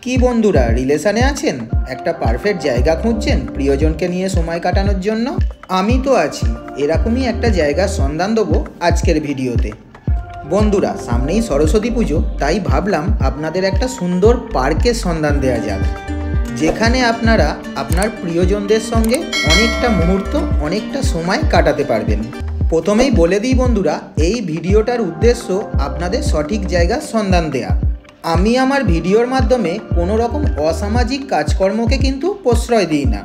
কি বন্ধুরা, রিলেশনে আছেন, একটা পারফেক্ট জায়গা খুঁজছেন প্রিয়জনকে নিয়ে সময় কাটানোর জন্য? আমি তো আছি, এরকমই একটা জায়গার সন্ধান দেবো আজকের ভিডিওতে। বন্ধুরা, সামনেই সরস্বতী পুজো, তাই ভাবলাম আপনাদের একটা সুন্দর পার্কের সন্ধান দেওয়া যাক, যেখানে আপনারা আপনার প্রিয়জনদের সঙ্গে অনেকটা মুহূর্ত, অনেকটা সময় কাটাতে পারবেন। প্রথমেই বলে দিই বন্ধুরা, এই ভিডিওটার উদ্দেশ্য আপনাদের সঠিক জায়গার সন্ধান দেয়া। আমি আমার ভিডিওর মাধ্যমে কোনো রকম অসামাজিক কাজকর্মকে কিন্তু প্রশ্রয় দিই না।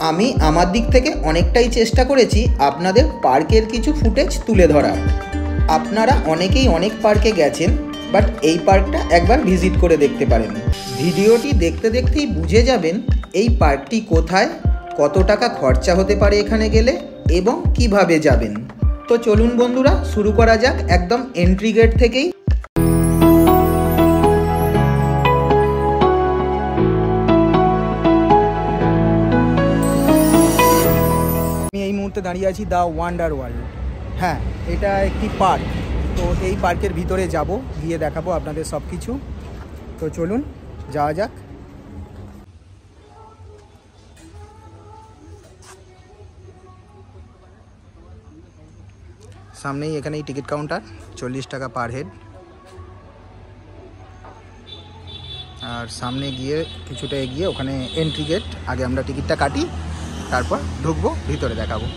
আমি আমার দিক থেকে অনেকটাই চেষ্টা করেছি আপনাদের পার্কের কিছু ফুটেজ তুলে ধরার। আপনারা অনেকেই অনেক পার্কে গেছেন, বাট এই পার্কটা একবার ভিজিট করে দেখতে পারেন। ভিডিওটি দেখতে দেখতেই বুঝে যাবেন এই পার্কটি কোথায়, কত টাকা খরচা হতে পারে এখানে গেলে এবং কিভাবে যাবেন। তো চলুন বন্ধুরা, শুরু করা যাক একদম এন্ট্রি গেট থেকেই। আমি এই মুহূর্তে দাঁড়িয়ে আছি দ্য ওয়ান্ডার ওয়ার্ল্ড। হ্যাঁ, এটা একটি পার্ক। তো এই পার্কের ভিতরে যাব, গিয়ে দেখাবো আপনাদের সব কিছু। তো চলুন যাওয়া যাক। সামনেই এখানেই টিকিট কাউন্টার, 40 টাকা পার হেড। আর সামনে গিয়ে কিছুটা এগিয়ে ওখানে এন্ট্রি গেট। আগে আমরা টিকিটটা কাটি, তারপর ঢুকবো, ভিতরে দেখাবো।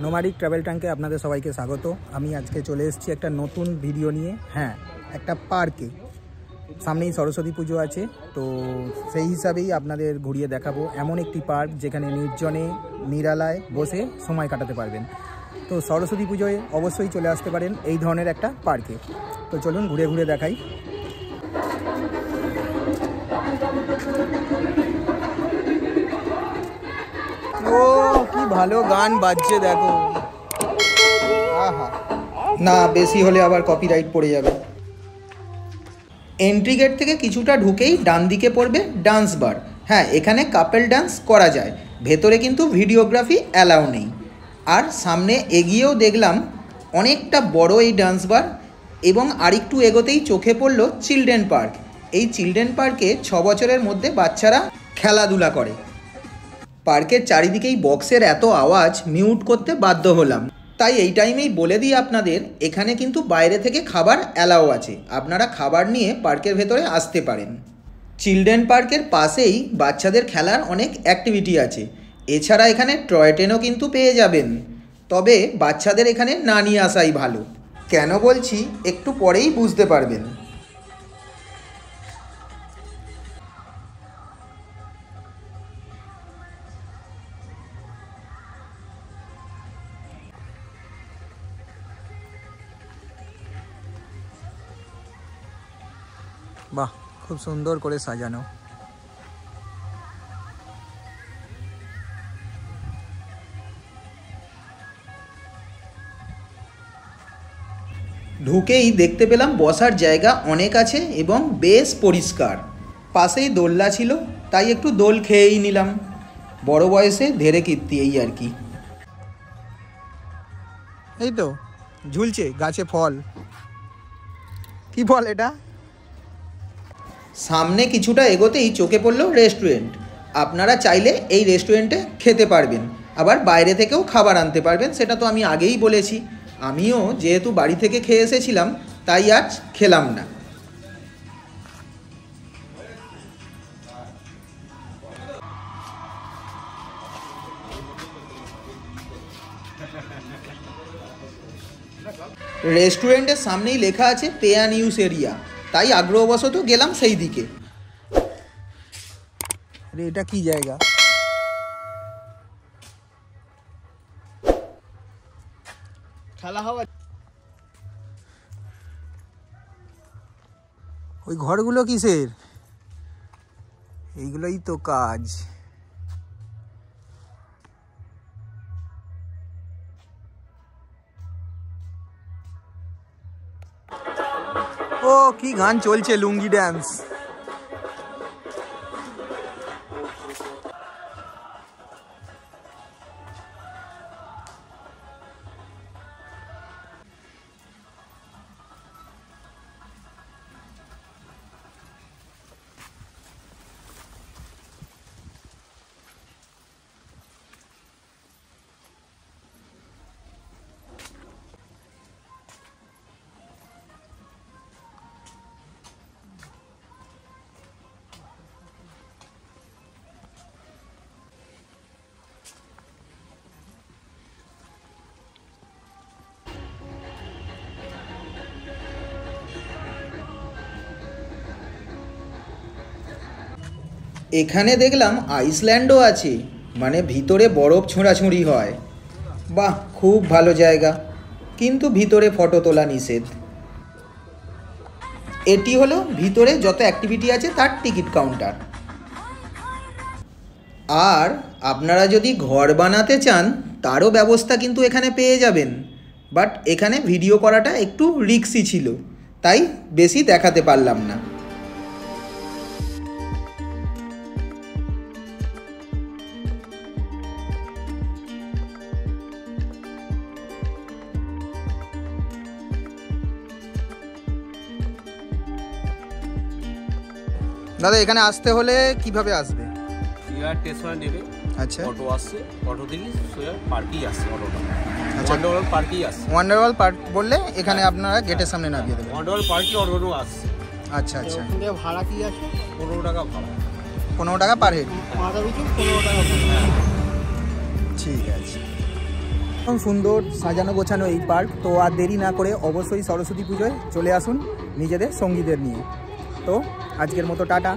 নোমাডিক ট্রাভেল ট্যাঙ্কে আপনাদের সবাইকে স্বাগত। আমি আজকে চলে এসেছি একটা নতুন ভিডিও নিয়ে। হ্যাঁ, একটা পার্কে। সামনেই সরস্বতী পুজো আছে, তো সেই হিসাবেই আপনাদের ঘুরিয়ে দেখাবো এমন একটি পার্ক যেখানে নির্জনে নিরালায় বসে সময় কাটাতে পারবেন। তো সরস্বতী পুজোয় অবশ্যই চলে আসতে পারেন এই ধরনের একটা পার্কে। তো চলুন ঘুরে ঘুরে দেখাই। ও কি ভালো গান বাজছে দেখো। আহা, না বেশি হলে আবার কপিরাইট পড়ে যাবে। এন্ট্রি গেট থেকে কিছুটা ঢুকেই ডান দিকে পড়বে ডান্স বার। হ্যাঁ, এখানে কাপল ডান্স করা যায়, ভেতরে কিন্তু ভিডিওগ্রাফি অ্যালাউ নেই। আর সামনে এগিয়েও দেখলাম অনেকটা বড় এই ডান্স বার, এবং আরেকটু এগোতেই চোখে পড়ল চিলড্রেন পার্ক। এই চিলড্রেন পার্কে 6 বছরের মধ্যে বাচ্চারা খেলাধুলা করে। পার্কের চারিদিকেই বক্সের এত আওয়াজ, মিউট করতে বাধ্য হলাম। তাই এই টাইমেই বলে দিই আপনাদের, এখানে কিন্তু বাইরে থেকে খাবার অ্যালাউ আছে, আপনারা খাবার নিয়ে পার্কের ভেতরে আসতে পারেন। চিলড্রেন পার্কের পাশেই বাচ্চাদের খেলার অনেক অ্যাক্টিভিটি আছে। এছাড়া এখানে টয় ট্রেনও কিন্তু পেয়ে যাবেন, তবে বাচ্চাদের এখানে না নিয়ে আসাই ভালো। কেন বলছি একটু পরেই বুঝতে পারবেন। বাহ, খুব সুন্দর করে সাজানো। ঢুকেই দেখতে পেলাম বসার জায়গা অনেক আছে এবং বেশ পরিষ্কার। পাশেই দোলনা ছিল, তাই একটু দোল খেয়েই নিলাম। বড় বয়সে ধেরে কীর্তি, এই আর কি। এই তো ঝুলছে গাছে ফল। কি ফল এটা? সামনে কিছুটা এগোতেই চোখে পড়লো রেস্টুরেন্ট। আপনারা চাইলে এই রেস্টুরেন্টে খেতে পারবেন, আবার বাইরে থেকেও খাবার আনতে পারবেন, সেটা তো আমি আগেই বলেছি। আমিও যেহেতু বাড়ি থেকে খেয়ে এসেছিলাম, তাই আজ খেলাম না। রেস্টুরেন্টের সামনেই লেখা আছে পে অ্যান্ড ইউজ এরিয়া, তাই আগ্রহবশত গেলাম সেই দিকে। এটা কি জায়গা? খেলা হওয়া। ওই ঘরগুলো কিসের? এইগুলোই তো কাজ। ও কি গান চলছে, লুঙ্গি ড্যান্স। এখানে দেখলাম আইসল্যান্ডও আছে, মানে ভিতরে বরফ ছোঁড়াছুঁড়ি হয়। বাহ, খুব ভালো জায়গা, কিন্তু ভিতরে ফটো তোলা নিষেধ। এটি হলো ভিতরে যত অ্যাক্টিভিটি আছে তার টিকিট কাউন্টার। আর আপনারা যদি ঘর বানাতে চান তারও ব্যবস্থা কিন্তু এখানে পেয়ে যাবেন, বাট এখানে ভিডিও করাটা একটু রিস্কি ছিল, তাই বেশি দেখাতে পারলাম না। দাদা, এখানে আসতে হলে কিভাবে আসবে? স্টেশনে নেবে, আচ্ছা, অটো আসছে, অটো থেকে সোজা পার্কেই আসছে, অটোটা ওয়ান্ডারওয়ার্ল্ড পার্কেই আসছে। ওয়ান্ডারওয়ার্ল্ড পার্ক বললে এখানে আপনারা গেটের সামনে নামিয়ে দেবেন। ওয়ান্ডারওয়ার্ল্ড পার্কে অটো আসছে। আচ্ছা আচ্ছা, ভাড়া কি আছে? 15 টাকা ভাড়া। 15 টাকা পার হেড? মাথা পিছু 15 টাকা ভাড়া। ঠিক আছে। খুব সুন্দর সাজানো গোছানো এই পার্ক। তো আর দেরি না করে অবশ্যই সরস্বতী পুজোয় চলে আসুন নিজেদের সঙ্গীদের নিয়ে। তো আজকের মতো টাটা।